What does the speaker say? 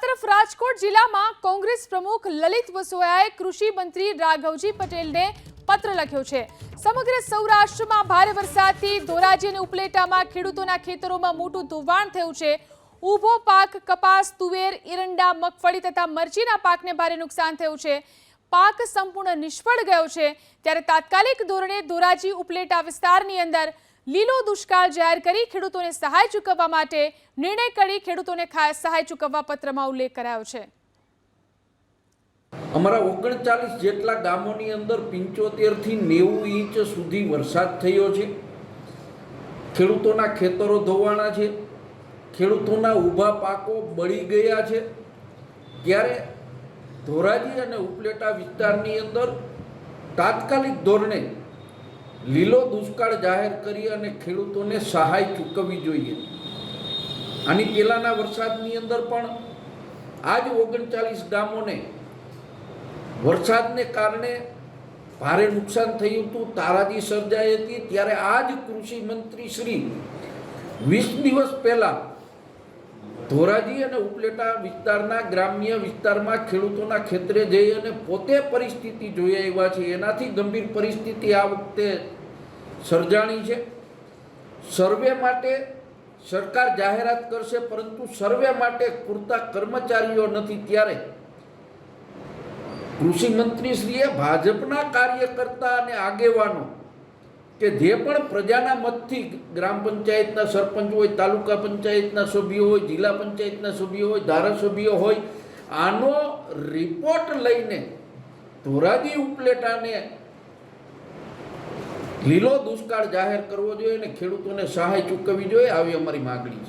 તરફ રાજકોટ જિલ્લામાં કોંગ્રેસ પ્રમુખ લલિત વસોયાએ કૃષિ મંત્રી રાઘવજી પટેલને પત્ર લખ્યો છે। સમગ્ર સૌરાષ્ટ્રમાં ભારે વરસાદથી ધોરાજી અને ઉપલેટામાં ખેડૂતોના ખેતરોમાં મોટું ધોવાણ થયું છે। ઊભો પાક કપાસ, તુવેર, એરંડા, મગફળી તથા મરચીના પાકને ભારે નુકસાન થયું છે। પાક સંપૂર્ણ નિષ્ફળ ગયો છે। ત્યારે તાત્કાલિક ધોરણે ધોરાજી ઉપલેટા વિસ્તારની અંદર લીલો દુષ્કાળ જાહેર કરી ખેડૂતોને સહાય ચૂકવવા માટે નિર્ણય કરી ખેડૂતોને સહાય ચૂકવવા પત્રમાં ઉલ્લેખ કરાયો છે। અમારા 39 જેટલા ગામોની અંદર 75 થી 90 ઇંચ સુધી વરસાદ થયો છે। ખેડૂતોના ખેતરો ધોવાણા છે, ખેડૂતોના ઊભા પાકો બળી ગયા છે। ત્યારે ધોરાજી અને ઉપલેટા વિસ્તારની અંદર તાત્કાલિક ધોરણે લીલો દુષ્કાળ જાહેર કરી અને ખેડૂતોને સહાય ચૂકવવી જોઈએ। આની પહેલાના વરસાદની અંદર પણ આ જ 39 ગામોને વરસાદને કારણે ભારે નુકસાન થયું હતું, તારાજી સર્જાઈ હતી। ત્યારે આ જ કૃષિ મંત્રી શ્રી 20 દિવસ પહેલા ધોરાજી અને ઉપલેટા વિસ્તારના ગ્રામ્ય વિસ્તારમાં ખેડૂતોના ખેતરે જઈ અને પોતે પરિસ્થિતિ જોઈ આવ્યા છે। એનાથી ગંભીર પરિસ્થિતિ આ વખતે સર્જાણી છે। સર્વે માટે સરકાર જાહેરાત કરશે, પરંતુ સર્વે માટે પૂરતા કર્મચારીઓ નથી। ત્યારે કૃષિ મંત્રીશ્રીએ ભાજપના કાર્યકર્તા અને આગેવાનો કે જે પણ પ્રજાના મતથી ગ્રામ પંચાયતના સરપંચ હોય, તાલુકા પંચાયતના સભ્યો હોય, જિલ્લા પંચાયતના સભ્યો હોય, ધારાસભ્યો હોય, આનો રિપોર્ટ લઈને ધોરાજી ઉપલેટાને લીલો દુષ્કાળ જાહેર કરવો જોઈએ અને ખેડૂતોને સહાય ચૂકવવી જોઈએ, આવી અમારી માગણી છે।